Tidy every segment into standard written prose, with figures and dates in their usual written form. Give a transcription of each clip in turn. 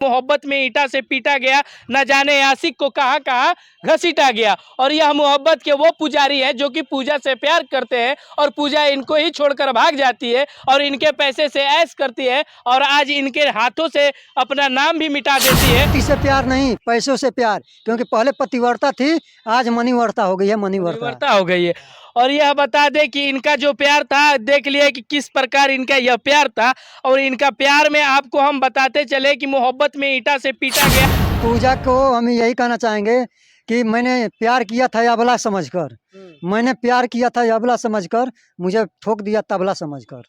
मोहब्बत में ईंटा से पीटा गया, न जाने आशिक को कहाँ कहाँ घसीटा गया। और यह मोहब्बत के वो पुजारी है जो कि पूजा से प्यार करते हैं और पूजा इनको ही छोड़कर भाग जाती है और इनके पैसे से ऐश करती है और आज इनके हाथों से अपना नाम भी मिटा देती है। पति से प्यार नहीं, पैसों से प्यार, क्योंकि पहले पतिव्रता थी, आज मनिवर्ता हो गई है, मनिवर्ता हो गई है। और यह बता दे कि इनका जो प्यार था, देख लिया कि किस प्रकार इनका यह प्यार था। और इनका प्यार में आपको हम बताते चले कि मोहब्बत में ईंटा से पीटा गया। पूजा को हम यही कहना चाहेंगे कि मैंने प्यार किया था अबला समझकर, मैंने प्यार किया था अबला समझकर, मुझे ठोक दिया तबला समझकर।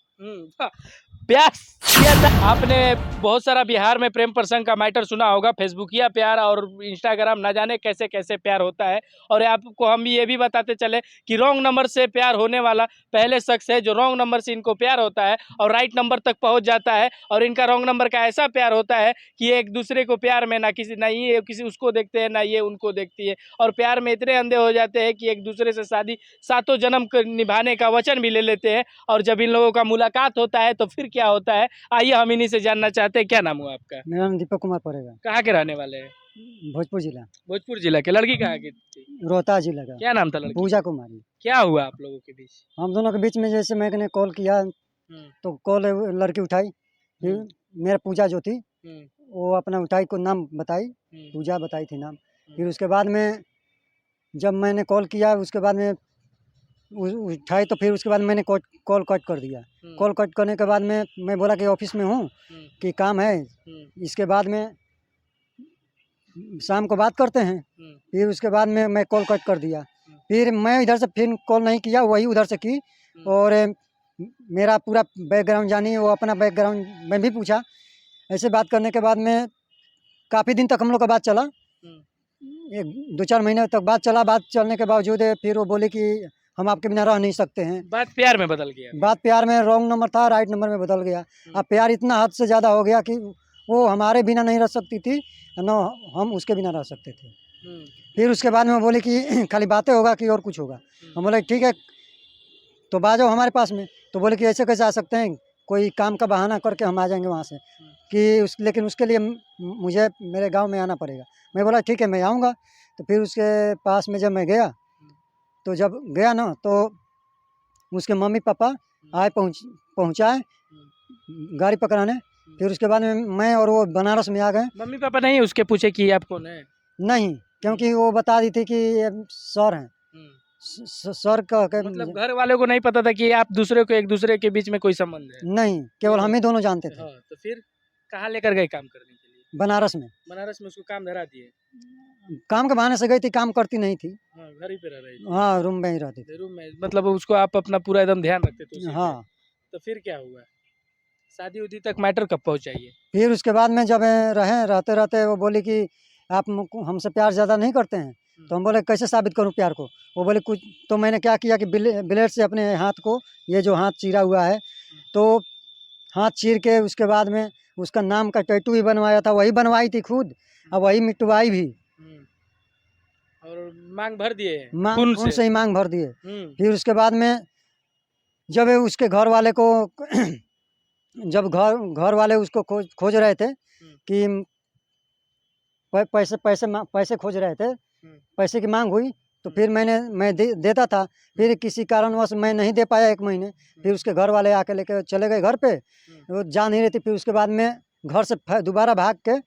प्यार किया था। आपने बहुत सारा बिहार में प्रेम प्रसंग का मैटर सुना होगा, फेसबुकिया प्यार और इंस्टाग्राम, ना जाने कैसे कैसे प्यार होता है। और आपको हम ये भी बताते चले कि रॉन्ग नंबर से प्यार होने वाला पहले शख्स है जो रॉन्ग नंबर से इनको प्यार होता है और राइट नंबर तक पहुंच जाता है। और इनका रॉन्ग नंबर का ऐसा प्यार होता है कि ये एक दूसरे को प्यार में ना ये किसी उसको देखते हैं, ना ये उनको देखती है। और प्यार में इतने अंधे हो जाते हैं कि एक दूसरे से शादी 7 जन्म निभाने का वचन भी ले लेते हैं। और जब इन लोगों का मुलाकात होता है तो फिर क्या होता है, आइए हम इन्हीं से जानना चाहते हैं। क्या नाम हुआ आपका? मेरा नाम दीपक कुमार पड़ेगा। कहाँ के रहने वाले हैं? भोजपुर जिला। भोजपुर जिला के। लड़की कहाँ की थी? रोहतास जिला का। क्या नाम था लड़की? पूजा कुमारी। क्या हुआ आप लोगों के बीच? हम दोनों के बीच में जैसे मैंने कॉल किया तो कॉल लड़की उठाई, फिर मेरा पूजा जो थी वो अपना उठाई, को नाम बताई, पूजा बताई थी नाम। फिर उसके बाद में जब मैंने कॉल किया उसके बाद में उठाई तो फिर उसके बाद मैंने कॉल कट कर दिया। कॉल कट करने के बाद में मैं बोला कि ऑफिस में हूँ कि काम है, इसके बाद में शाम को बात करते हैं। फिर उसके बाद में मैं कॉल कट कर दिया। फिर मैं इधर से फिर कॉल नहीं किया, वही उधर से की और मेरा पूरा बैकग्राउंड जानी, वो अपना बैकग्राउंड मैं भी पूछा। ऐसे बात करने के बाद में काफ़ी दिन तक हम लोग का बात चला, 2-4 महीने तक बात चला। बात चलने के बावजूद फिर वो बोले कि हम आपके बिना रह नहीं सकते हैं। बात प्यार में बदल गया। बात प्यार में, रॉन्ग नंबर था राइट नंबर में बदल गया। अब प्यार इतना हद से ज़्यादा हो गया कि वो हमारे बिना नहीं रह सकती थी, न हम उसके बिना रह सकते थे। फिर उसके बाद में वो बोले कि खाली बातें होगा कि और कुछ होगा। हम बोले ठीक है तो बाजो हमारे पास में। तो बोले कि ऐसे कैसे आ सकते हैं, कोई काम का बहाना करके हम आ जाएंगे वहाँ से कि लेकिन उसके लिए मुझे मेरे गांव में आना पड़ेगा। मैं बोला ठीक है मैं आऊँगा। तो फिर उसके पास में जब मैं गया तो जब गया ना तो उसके मम्मी पापा आए, पहुँचाए गाड़ी पकड़ाने। फिर उसके बाद में मैं और वो बनारस में आ गए। मम्मी पापा नहीं उसके पूछे कि आप कौन है? नहीं, क्योंकि वो बता दी थी कि सर हैं। सर का मतलब घर वालों को नहीं पता था कि आप दूसरे को, एक दूसरे के बीच में कोई संबंध है? नहीं, केवल हम ही दोनों जानते थे। हाँ, तो फिर कहाँ लेकर गए काम करने के लिए? बनारस में। बनारस में उसको काम धरा दिए? काम के बहाने से गई थी, काम करती नहीं थी। हाँ, घर ही पे रह रही थी। हाँ, रूम में ही रहती थी। रूम में, मतलब उसको आप अपना पूरा एकदम ध्यान रखते थे उसी पे? हाँ। तो फिर क्या हुआ, शादी उदी तक मैटर कब पहुँचाइए? फिर उसके बाद में जब रहते रहते वो बोली कि आप हमसे प्यार ज़्यादा नहीं करते हैं। तो हम बोले कैसे साबित करूं प्यार को। वो बोले कुछ, तो मैंने क्या किया कि ब्लेड से अपने हाथ को, ये जो हाथ चीरा हुआ है, तो हाथ चीर के उसके बाद में उसका नाम का टैटू भी बनवाया था, वही बनवाई थी खुद और वही मिटवाई भी। और मांग भर दिए? खून से ही मांग भर दिए। फिर उसके बाद में जब उसके घर वाले को जब घर वाले उसको खोज रहे थे कि पैसे खोज रहे थे, पैसे की मांग हुई तो फिर मैं देता था। फिर किसी कारणवश मैं नहीं दे पाया 1 महीने। फिर उसके घर वाले आके लेके चले गए घर पे, वो जा नहीं रही थी। फिर उसके बाद में घर से दोबारा भाग के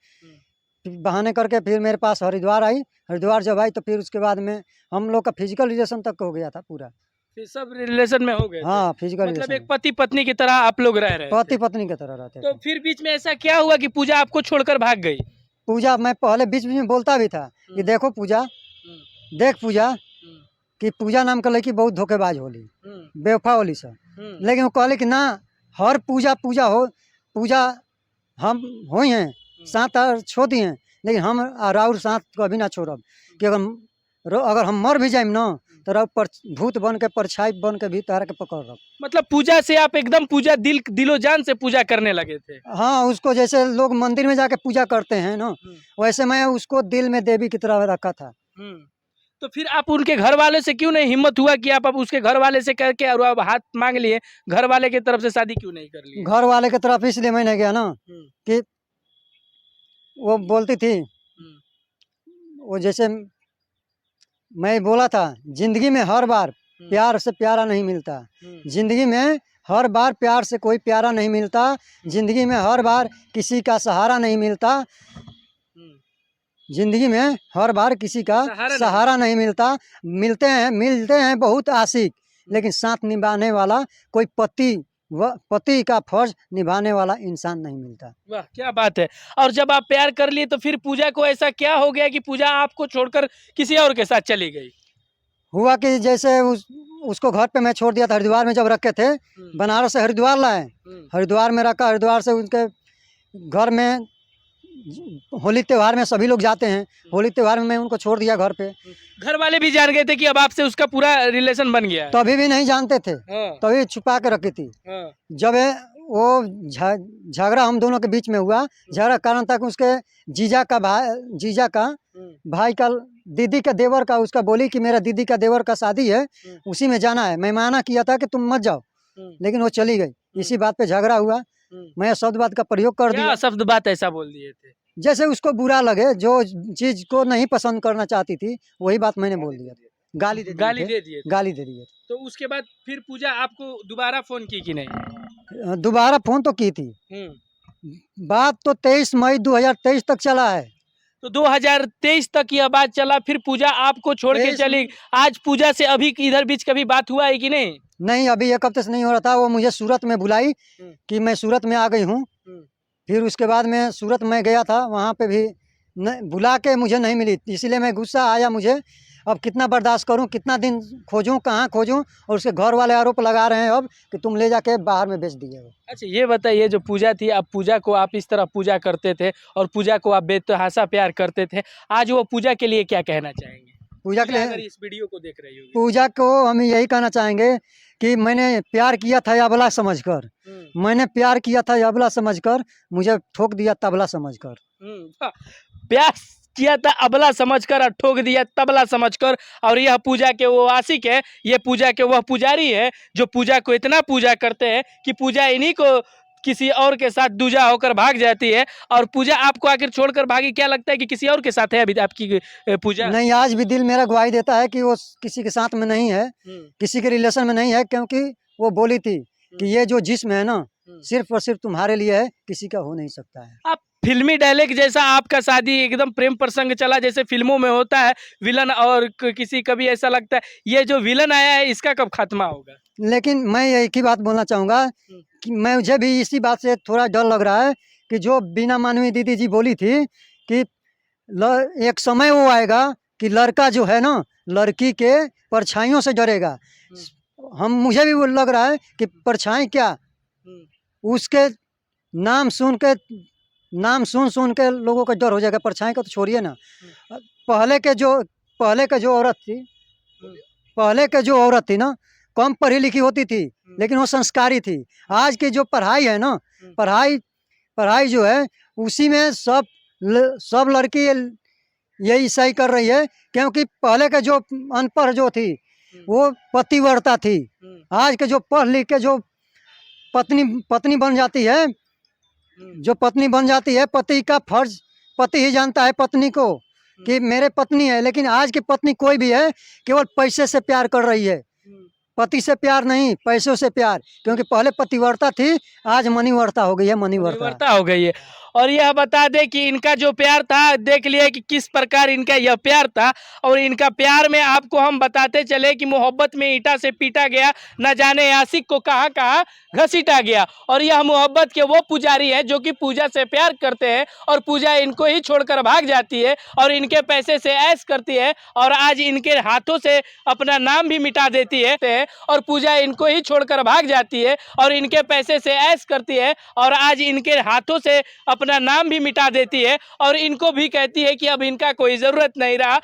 बहाने करके फिर मेरे पास हरिद्वार आई। हरिद्वार जब आई तो फिर उसके बाद में हम लोग का फिजिकल रिलेशन तक हो गया था पूरा। फिर सब रिलेशन में हो गए? हाँ, फिजिकल मतलब एक पति पत्नी की तरह आप लोग रह रहे? पति पत्नी की तरह रहते। तो फिर बीच में ऐसा क्या हुआ कि पूजा आपको छोड़कर भाग गई? पूजा, मैं पहले बीच में बोलता भी था कि देखो पूजा, देख पूजा, कि पूजा नाम का लड़की बहुत धोखेबाज होली, बेवफा होली सब। लेकिन वो कहले कि ना, हर पूजा हो, पूजा हम हो ही हैं, साथ छोड़ दिए हैं, लेकिन हम राउर साथ कभी ना छोड़ब। कि अगर हम मर भी जाए ना तो राउर भूत बन के, परछाई बन के भी तारा के पकड़। मतलब पूजा से आप एकदम पूजा दिलो जान से पूजा करने लगे थे? हाँ, उसको जैसे लोग मंदिर में जाके पूजा करते हैं ना, वैसे मैं उसको दिल में देवी की तरह रखा था। तो फिर आप उनके घर वाले से क्यों नहीं हिम्मत हुआ कि आप उसके घर वाले से करके और आप हाथ मांग लिए, घर वाले की तरफ से शादी क्यों नहीं कर ली? घर वाले की तरफ इसलिए मैं नहीं गया ना कि वो बोलती थी, वो जैसे मैं बोला था, जिंदगी में हर बार प्यार से प्यारा नहीं मिलता, जिंदगी में हर बार प्यार से कोई प्यारा नहीं मिलता, जिंदगी में हर बार किसी का सहारा नहीं मिलता, जिंदगी में हर बार किसी का सहारा नहीं मिलता। मिलते हैं बहुत आशिक, लेकिन साथ निभाने वाला कोई पति का फर्ज निभाने वाला इंसान नहीं मिलता। वाह क्या बात है। और जब आप प्यार कर लिए तो फिर पूजा को ऐसा क्या हो गया कि पूजा आपको छोड़कर किसी और के साथ चली गई? हुआ कि जैसे उसको घर पे मैं छोड़ दिया था, हरिद्वार में जब रखे थे, बनारस से हरिद्वार लाए, हरिद्वार में रखा, हरिद्वार से उनके घर में होली त्यौहार में सभी लोग जाते हैं, होली त्यौहार में मैं उनको छोड़ दिया घर पे। घर वाले भी जान गए थे कि अब आपसे उसका पूरा रिलेशन बन गया है? तभी भी नहीं जानते थे, हाँ। तभी छुपा के रखी थी। हाँ। जब वो झगड़ा हम दोनों के बीच में हुआ, झगड़ा कारण था कि उसके जीजा का भाई का दीदी का देवर का, उसका बोली कि मेरा दीदी का देवर का शादी है, उसी में जाना है। मैं माना किया था कि तुम मत जाओ, लेकिन वो चली गई। इसी बात पे झगड़ा हुआ, मैं शब्द बात का प्रयोग कर दिया। शब्द बात ऐसा बोल दिए थे? जैसे उसको बुरा लगे, जो चीज को नहीं पसंद करना चाहती थी वही बात मैंने बोल दिया। गाली दे दिए। तो उसके बाद फिर पूजा आपको दोबारा फोन की कि नहीं? दोबारा फोन तो की थी। बात तो 23 मई 2023 तक चला है। तो 2023 तक यह बात चला, फिर पूजा आपको छोड़ के चली। आज पूजा से अभी इधर बीच कभी बात हुआ है कि नहीं? नहीं, अभी 1 हफ्ते से नहीं हो रहा था। वो मुझे सूरत में बुलाई कि मैं सूरत में आ गई हूँ, फिर उसके बाद मैं सूरत में गया था, वहाँ पे भी बुला के मुझे नहीं मिली, इसलिए मैं गुस्सा आया मुझे। अब कितना बर्दाश्त करूं, कितना दिन खोजूं, कहाँ खोजूं, और उसके घर वाले आरोप लगा रहे हैं अब कि तुम ले जाके बाहर में बेच दिए हो। अच्छा ये बताइए, जो पूजा थी, अब पूजा को आप इस तरह पूजा करते थे और पूजा को आप बेतहाशा प्यार करते थे, आज वो पूजा के लिए क्या कहना चाहेंगे? पूजा के लिए, अगर इस वीडियो को देख रही होगी, पूजा को हम यही कहना चाहेंगे कि मैंने प्यार किया था अबला समझकर, मैंने प्यार किया था अबला समझकर, मुझे ठोक दिया तबला समझकर। प्यार किया था अबला समझकर और ठोक दिया तबला समझकर। और यह पूजा के वो आशिक है, ये पूजा के वह पुजारी है जो पूजा को इतना पूजा करते हैं कि पूजा इन्हीं को किसी और के साथ दूजा होकर भाग जाती है। और पूजा आपको आखिर छोड़कर भागी, क्या लगता है कि किसी और के साथ है अभी आपकी पूजा? नहीं, आज भी दिल मेरा गवाही देता है कि वो किसी के साथ में नहीं है, किसी के रिलेशन में नहीं है, क्योंकि वो बोली थी कि ये जो जिस्म है ना, सिर्फ और सिर्फ तुम्हारे लिए है, किसी का हो नहीं सकता है। आप फिल्मी डायलॉग जैसा आपका शादी एकदम प्रेम प्रसंग चला, जैसे फिल्मों में होता है विलन, और किसी कभी ऐसा लगता है ये जो विलन आया है इसका कब खात्मा होगा? लेकिन मैं एक ही बात बोलना चाहूँगा कि मुझे भी इसी बात से थोड़ा डर लग रहा है कि जो बीना मानवी दीदी जी बोली थी कि एक समय वो आएगा कि लड़का जो है ना, लड़की के परछाइयों से डरेगा। मुझे भी वो लग रहा है कि परछाई क्या, उसके नाम सुन के लोगों का डर हो जाएगा। परछाई का तो छोड़िए ना, पहले के जो औरत थी ना, कम पढ़ी लिखी होती थी लेकिन वो संस्कारी थी। आज की जो पढ़ाई है ना, पढ़ाई जो है उसी में सब लड़की यही सही कर रही है, क्योंकि पहले के जो अनपढ़ जो थी वो पतिव्रता थी। आज के जो पढ़ लिख के जो पत्नी बन जाती है, पति का फर्ज पति ही जानता है पत्नी को कि मेरे पत्नी है। लेकिन आज की पत्नी कोई भी है केवल पैसे से प्यार कर रही है, पति से प्यार नहीं, पैसों से प्यार। क्योंकि पहले पतिव्रता थी, आज मनीवर्ता हो गई है, मनीवर्ता हो गई है। और यह बता दे कि इनका जो प्यार था, देख लिया कि किस प्रकार इनका यह प्यार था। और इनका प्यार में आपको हम बताते चले कि मोहब्बत में ईंटा से पीटा गया, न जाने आशिक को कहाँ कहाँ घसीटा गया। और यह मोहब्बत के वो पुजारी है जो कि पूजा से प्यार करते हैं और पूजा इनको ही छोड़कर भाग जाती है और इनके पैसे से ऐश करती है और आज इनके हाथों से अपना नाम भी मिटा देती है। और पूजा इनको ही छोड़कर भाग जाती है और इनके पैसे से ऐश करती है और आज इनके हाथों से अपना नाम भी मिटा देती है और इनको भी कहती है कि अब इनका कोई ज़रूरत नहीं रहा।